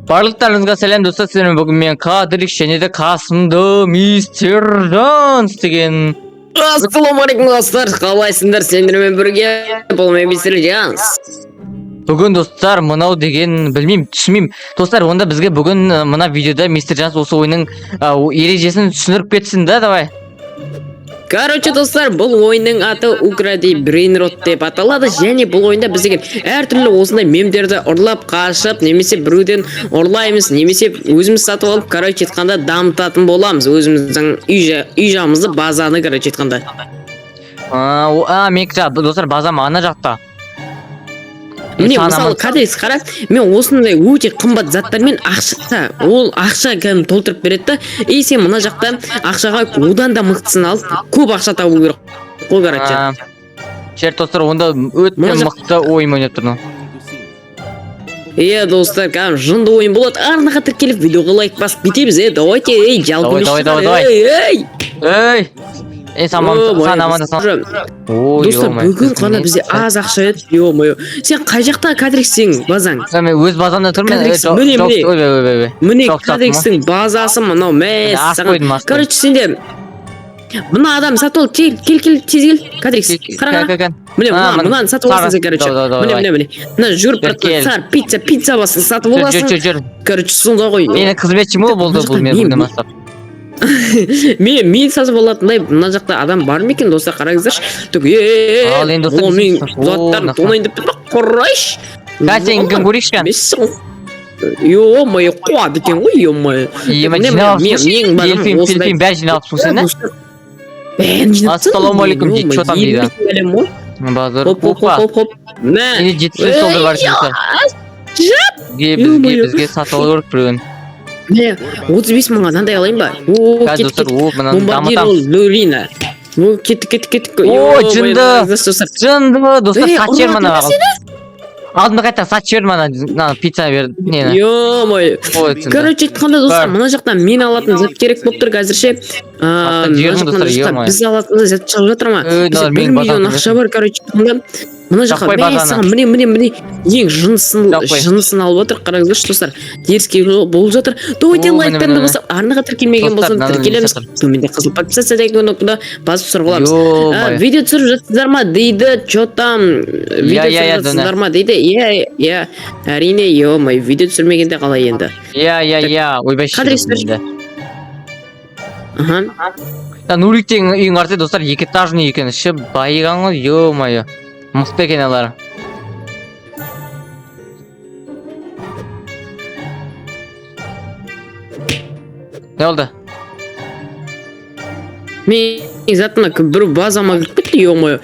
Барлықтарыңызға сәлем достар, сіздермен бүгін мен Қадырик және де қасымда мистер Жанс деген. Ассалаумағалейкум достар, қалайсыңдар? Сендермен бірге бұл мен мистер Жанс. Бүгін достар мынау деген білмеймін, түсінбеймін. Достар, онда бізге бүгін мына видеода мистер Жанс осы ойынның ережесін түсіндіріп кетсін да, давай. Короче достар, бұл ойынның аты Укради Брейнрот деп аталады, және бұл ойында бізге әртүрлі осындай мемдерді ұрлап қашып, немесе біреуден ұрлаймыз, немесе өзіміз сатып алып, короче айтқанда дамытатын боламыз, өзіміздің үй жағымызды, базаны, короче айтқанда. Мен достар, базам ана жақта. Міне мысалы қадірес қарап, мен осындай өте қымбат заттармен ол ақша кәдімгі толтырып береді да, сен мына жақта ақшаға одан да мықтысын алып, көп ақша табу керек қой, короче. Шер достар, онда өте мықты ойын ойнап тұрмын. Достар, кәдімгі жынды ойын болады. Арнаға тіркеліп видеоға лайк басып кетеміз. Давайте, жалпы достар, бүгін қана бізде аз ақша еді. Сен қай жақта кадриксің базаң? Мен өз базамда тұрмын. Міне кадриксің базасы мынау. Короче, сенде мына адам сатып алып, кел, тез кел, кадрикс. Қара. Міне, мынаны сатып аласың, короче. Міне. Мына жүріп бартылар, пицца басын сатып аласың. Короче, сонда ғой. Мені қызметші ме болды бұл мен бүгіннен бастап? Мен сатып алатындай мына жақта адам бар ма екен, достар, қараңыздаршы. Ол мен заттарын тонайын деп құрайш. Сен кім көрейікші? Ё-моё, қуады екен ғой, ё-моё. Дельфин бәрі жиналыпсың сен, ассалаумағалейкум дейді, что там дейді? Базар, хоп. Мені жетісі солды бар жүрсі. Бізге сатылы көріп біреуін. 35 мыңға нандай алайын ба? Бомбардир Лорина. Кеттік. Жынды, достар, сат жер мана алдында қайта сат жер мана пицца берді. Ё-моё. Короче, айтқанда достар, мына жақтан мен алатын зат керек болып тұр қазірше. Біз алатын зат шығып жатыр ма? 1 миллион ақша бар, короче, мына жаққа міне ең жынысын алып отыр, қараңыздаршы достар. Деріске болып жатыр. Давайте лайктарды басып, арнаға тіркелмеген болсын, тіркелеміз. Төменде қызыл подписаться деген кнопканы басып сұрғыламыз. Видео түсіріп жатсыздар ма дейді, что там? Видео түсіріп жатсыздар ма дейді. Әрине, ё-моё, видео түсірмегенде қалай енді? Ойбай шырымды. Нуриктен үйің арты достар, 2 этажный екен, іші байыған ғой, ё-моё. Мықты екен алар. Не болды? Мен затына бір базама кіріп кетті, ё-моё.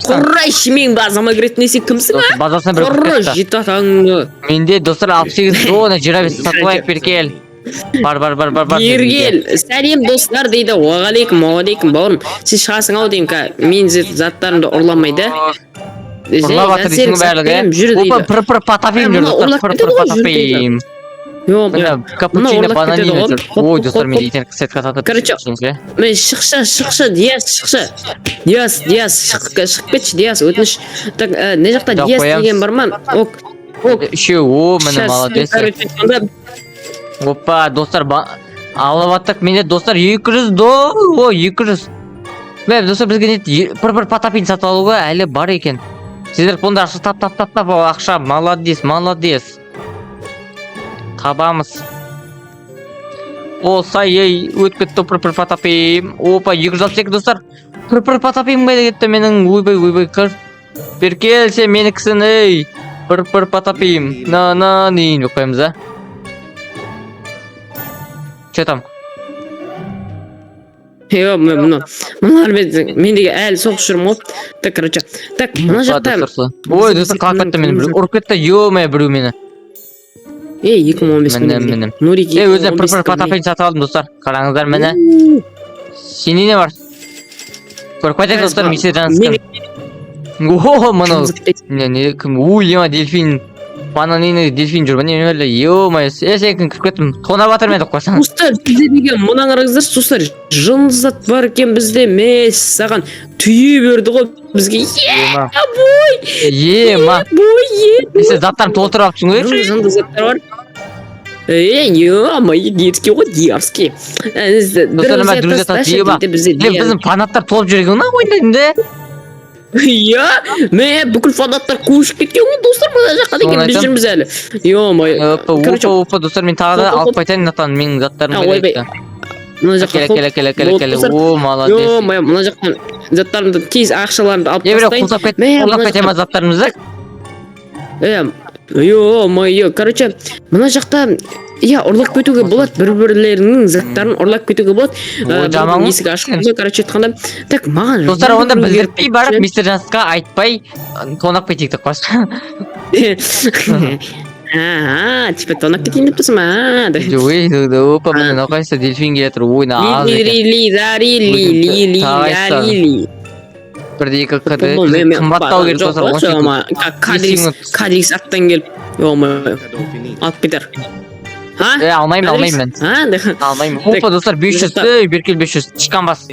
Құрайшы, мен базама кіретін есе кімсің, а? Базасына бір құрай, жет атаңды. Менде достар 68 зона, 25 сатылайып беркел. Бар. Ергел, сәлем достар дейді. Уағалейкум, бауырым. Сіз шығасың ау деймін ка. Мен заттарымды ұрламайды. Ұрлап атыр дейсің бәлігі. Пыр патапейм жүр достар, капучино бананин жүр. Ой, достар, мен дейтен сетка татып. Короче, мен шықшы, Диас, шығып кетші, Диас, өтініш. Не жақта Диас деген бар ма? Үшеу, мені молодец. Опа, достар, алып менде достар 200 200. Достар, бізге бір патапин сатып алуға әлі бар екен. Сіздер бұнда ақша тап, ақша, молодец. Табамыз. Сай, өткетті бір патапин. Опа, 262 достар. Бір патапин бәді кетті менің, ойбай, кір. Беркелсе мені кісін, бір патапин. Нейін өкпаймыз, а? Че там? Мендегі әлі соғыс жүрім ол. Так, короче. Так, мына жақта. Ой, достар, қалқатты мені біреу. Ұрып кетті, ё-мая біреу мені. 2015 мені. Өзіне бір патапин сатып алдым, достар. Қараңыздар мені. Сенде не бар? Көріп қайтайық, достар, мистер Жанскан. Ема дельфин. Бананины дельфин жүр, не өлі, ё-май, сен кіріп кеттім, тонап атыр мені қойсаң. Достар, бізде деген мұнан қараңыздар, достар, жынзат бар екен бізде, мәс, саған түйе берді ғой бізге. Бой! Сен заттарын толтырып апсың ғой? Жынды заттар бар. ё-моё, дерзкий ғой, дерзкий. Достар, мен друзья тастайын ба? Біздің фанаттар толып жүрген ма ойындайын да? Иә, мен бүкіл фанаттар көшіп кеткен ғой, достар, мына жаққа деген біз жүрміз әлі. Ё-моё. Опа, достар, мен тағы да алып қайтайын натан, менің заттарым ойбай. Мына жаққа келе. О, молодец. Ё-моё, мына жақтан заттарымды тез ақшаларымды алып тастайын. Құлап кетем ма заттарымызды? Ё-моё, короче, мына жақта ұрлап кетуге болады, бір-бірлерінің заттарын ұрлап кетуге болады. Жаман есік ашық, короче айтқанда. Так, маған достар, онда білдіртпей барып мистер Жасқа айтпай тонап кетейік деп қойсын. Типа тонап кетейін деп тұрсың ба? Опа, міне нақайсы дельфин келетір, ойна аз екен. Бірде-екі қымбаттау керек достар, 18 кадрикс аттан келіп, ё-моё, алып кетер. Алмаймын мен. Алмаймын. Опа, достар, 500-ті, беркел 500, шыққан бас.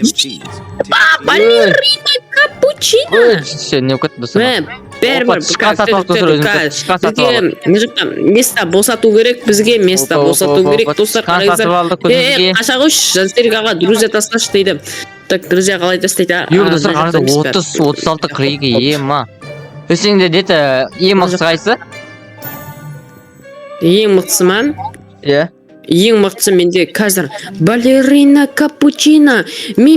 Балерина капучино. Не өкет достар. Шыққан сатып алып достар, өзімді. Бізге места босату керек, бізге места босату керек, достар. Қаша қойш, Жансерік аға, друзья тасташы дейді. Так, друзья қалай тастайды? Yok dostlar, қарасы 30-36 қырығы ема. Өсеңде деді, ең мықты қайсы? Ең мықтысы ма? Иә. Ең мықтысы менде қазір балерина капучино ми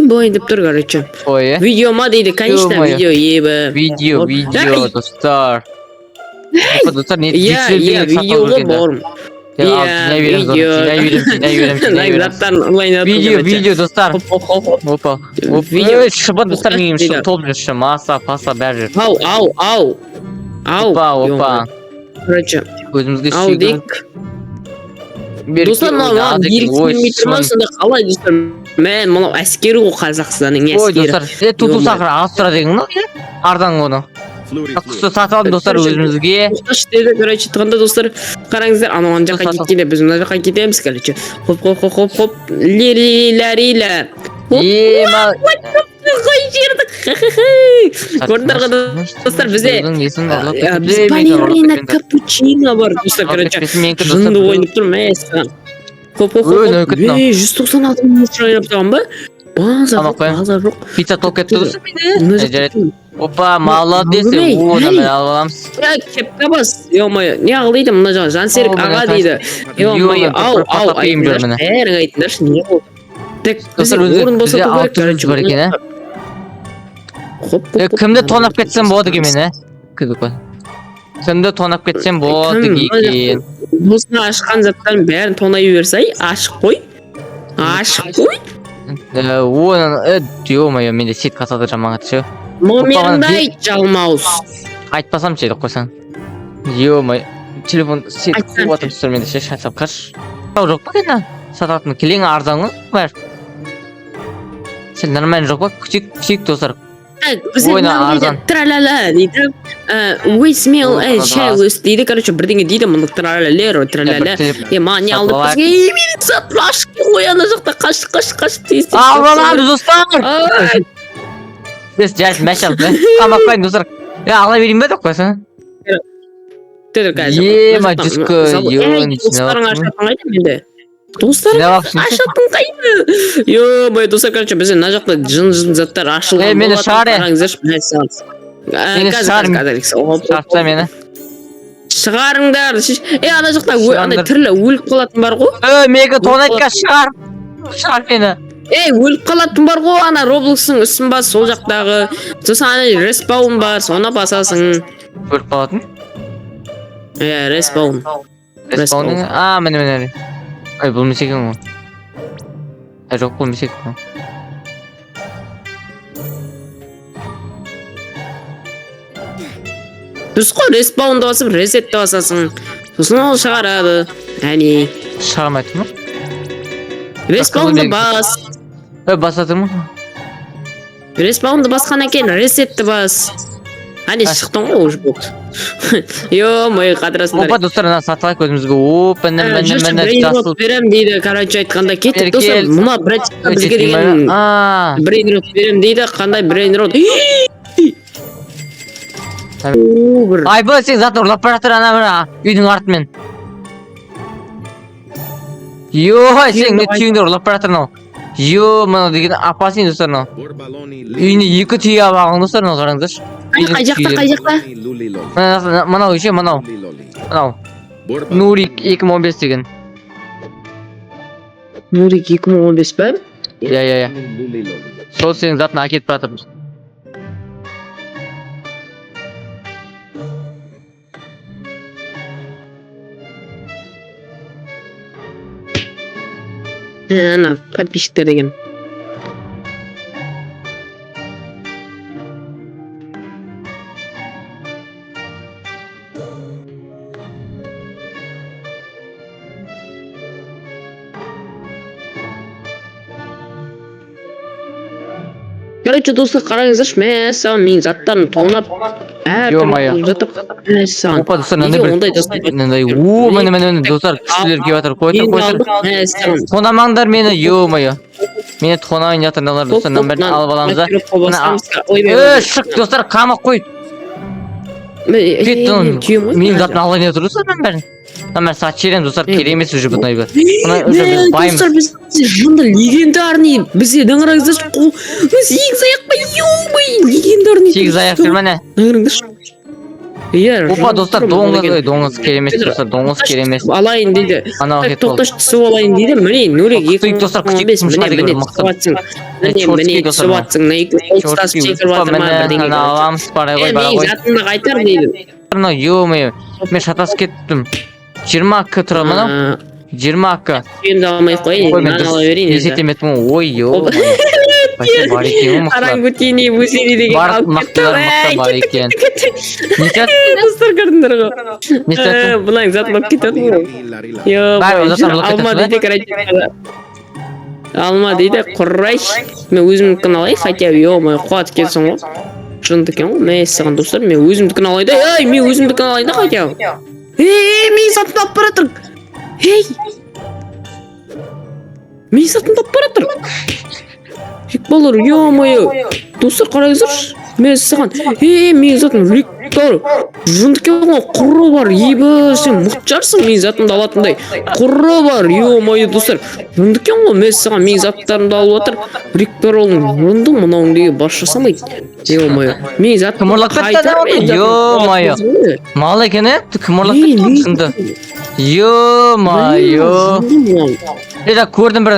болайын деп тұр, короче. Ой, видео ма дейді, конечно, видео ебі. Видео, достар. Достар, не видео ғой бауырым. Видео достар. Опа. Шыбын достар менің шыбын толып жүрші. Маса, паса, бәрі жүр. Ау. Опа. Короче, өзімізге ау дейік. Достар, мынау директіңмей тұрмасында қалай достар? Мен мынау әскері ғой, Қазақстанның әскері. Ой, достар, тұту сақыр ағыз тұра деген ғой? Ардан оны. Құсты сатып алдым достар өзімізге. Құсты короче, тұғанда достар, қараңыздар, анауан жаққа кеткенде, біз мына жаққа кетеміз, короче. Хоп. Лерилериле. Қой жерді. Көрдіңдер ғой достар, бізде балерина капучино бар достар, короче. Жынды ойнып тұр, мәсіған. Хоп. 196 минут ойнап тұрған ба? База жоқ. Пицца толып кетті достар. Опа, молодец. Оны мен алып аламыз. Кепка бас. Ё-моё, не қылдайды мына жаңа Жансерік аға дейді. Ё-моё, ау, бәрің айтыңдаршы, не болды? Так, бізде орын босату керек, короче. Бар екен, кімді тонап кетсем болады екен, кімді тонап кетсем болады екен. Осыны ашқан заттарын бәрін тонай берсай, ашық қой. Ё-моё, менде сет қасады жаман қатшы. Номеріңді айт, жалмауыз. Айтпасам ше, қойсаң. Ё-моё, телефон сет қуып атып тұр менде ше, шатсап қаш. Жоқ па кені? Сататын келең арзан ғой, бәр. Сен нормально жоқ па? Күшік достар. Ойна арзан. Тралала дейді. We smell showers дейді. Короче, бірдеңе дейді. Мұны тралалер, тралала. Маған не алдып бізге? Менің сатып ашық қой, ана жақта қаш. Албаламыз достар. Біз жарыс мәш алып, қамақпайын достар. Ала берейін бе деп қойсаң? Ема, жүзкі, достарың ашатын қайды менде? Достарың ашатын қайды? Ё-моё, достар, короче, бізде мына жақта жын заттар ашылған болады. Қараңыздаршы, шартса мені. Шығарыңдар. Ана жақта түрлі өліп қалатын бар ғой? Мега тонайтқа шығар мені. Өліп қалатын бар ғой, ана Роблокстың үстін бас, сол жақтағы. Сосын ана респаун бар, соны басасың. Өліп қалатын? Респаун. Міне. Ай, бұл месекен ғой. Жоқ, бұл месекен ғой. Дұрыс қой, респаунды басып, резетті басасың. Сосын ол шығарады. Әне. Шығармайды ма? Респаунды бас. Басады ма? Респаунды басқан екен, резетті бас. Әне, шықтың ғой, ұж болды. Ё-моё, қадырасындар. Опа, достар, сатылайық өзімізге. Опа, міне жасыл. Берем дейді, короче айтқанда кеттік достар. Мұна бізге деген брейнрот берем дейді. Қандай брейнрот? Ай, бұл сен затын ұрлап баратыр ана үйдің артымен. сен не түйіңді ұрлап бара жатырсың мынау мынау деген апасың достар мынау үйіне 2 түйе алып алған достар мынау қараңыздаршы қай жақта мынау ше мынау Нурик 2015 деген Нурик 2015 па иә сол сенің затына әкетіп бара жатырмыз ана подписчиктер деген короче достар қараңыздаршы мәссаған менің заттарымды тонап Ё-моё. жатып мәссаған опа достар мынандай неге бір ондай жасайды міне достар кісілер келіп жатыр қойдыр мәссаған тонамаңдар мені ё-моё мені тонайын жатыр мыналар достар мынаның бәрін алып аламыз да шық достар қамап қой менің затымды алайын деп тұр достар мынаның бәрін мынаның бәрін сатып жіберемін достар керек емес уже бұны уже біз баймыз достар біз жынды легендарный бізде даңғараңыздаршы сегіз аяқ па ё-моё легендарный сегіз аяқ жүр міне даңғараңыздаршы иә опа достар доңыз керемес достар доңыз керемес алайын дейді анау так кетіп тоқташы түсіп алайын дейді міне нурик Құтыйық достар, күшік тұмышқа деген міне мықты. түсіп жатсың міне түсіп жатсың мына екеуі ұстасып секіріп жатыр ма бірдеңе аламыз бара ғой бара менің ғой затымды қайтар дейді мынау ё-моё мен шатасып кеттім 20 к тұра мынау 20 к түйемді алмай ақ қояйын ой мен мынаны ала берейін дұрыс есептемеппін ғой ой ё-моё бар екен ғой орангутини бусини деген бар алып мықтылар мықты бар екен не кетті істеді достар көрдіңдер ғой не істеді мынаның затын алып кетеді ғой алма дейді короче алма дейді құрайшы мен өзімдікін алайын хотя бы ё-моё қуат екенсің ғой жынды екен ғой мәссаған достар мен өзімдікін алайын да ей мен өзімдікін алайын да хотя бы менің затымды алып бара жатыр ей менің затымды алып бара жатыр балалар ё-моё достар қараңыздаршы мәссаған менің затым ректор жынды екен ғой құры бар ебі сен мықты жарсың менің затымды алатындай құры бар ё-моё достар жынды екен ғой мәссаған менің заттарымды алып жатыр ректор ол жынды мынауың деген бас жасамайды ё-моё менің затым кім ұрлап кетті ё-моё мал екен кім ұрлап кетті жынды ё-моё көрдім бір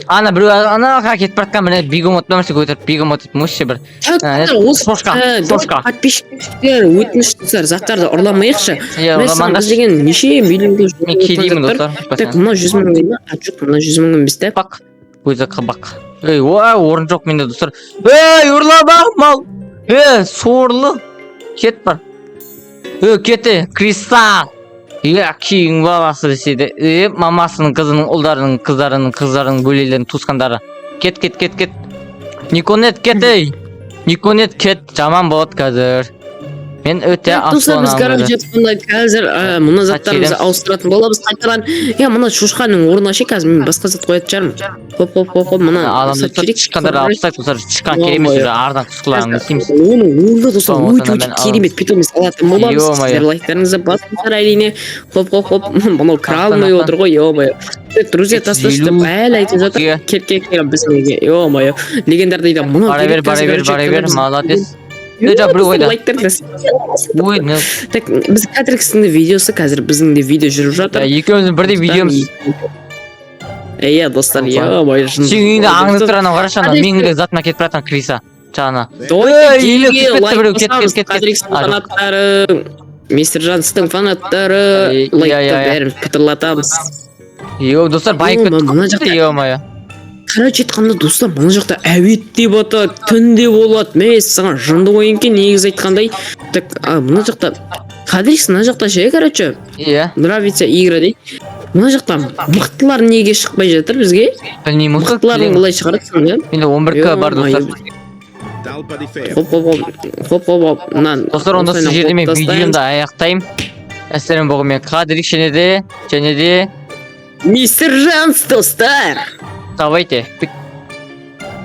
ана біреу анаға кетіп бара жатқан міне бегемот нәрсе көтеріп бегемот вообще бір шошқа подписчиктер өтініш достар заттарды ұрламайықшы иә біз деген неше миллионға мен кедеймін достар так мына 100 мың жоқ мына 100 мың емес та бақ өзі қабақ ей орын жоқ менде достар ей ұрлама мал сорлы кет бар кетті криста күйеуің баласы деседі мамасының қызының қыздарының бөлелерінің туысқандары кет никонет кет ей никонет кет жаман болады қазір мен өте достар біз гараж жатқанда қазір мына заттарымызды ауыстыратын боламыз қайтадан мына шошқаның орнына ше қазір мен басқа зат қоятын шығармын хоп мына адамды тышқандарды алып тастайық достар тышқан керек емес уже ардан құсқыларын істейміз оның орнында достар өте керемет питомец алатын боламыз сіздер лайктарыңызды басыңыздар әрине хоп мынау кіре алмай отыр ғой ё-моё друзья тасташы деп әлі айтып жатыр кел бізге ё-моё легендар дейді мынау бара бер молодец біреу ойда ой так біз кадрикстің видеосы қазір біздің де видео жүріп жатыр екеуміздің бірдей видеомыз иә достар ё-моё сен үйінде аңдып тұр анау қарашы анау менің затыма кетіп бара жатқан криса жаңа кадрикстің фанаттары мистер жанстың фанаттары лайкты бәрін пытырлатамыз достар байып кетті ё-моё короче айтқанда достар мына жақта әует деп атады түн де болады мәссаған жынды ойын екен негізі айтқандай так мына жақта кадрикс мына жақта ше короче иә нравится игра дейді мына жақта мықтылар неге шықпай жатыр бізге білмеймін мықтылардың былай шығарады да менде 11к бар достар хоп достар онда сол жерде мен видеомды аяқтаймын әсірен болған мен кадрикс және де мистер жанс достар давайте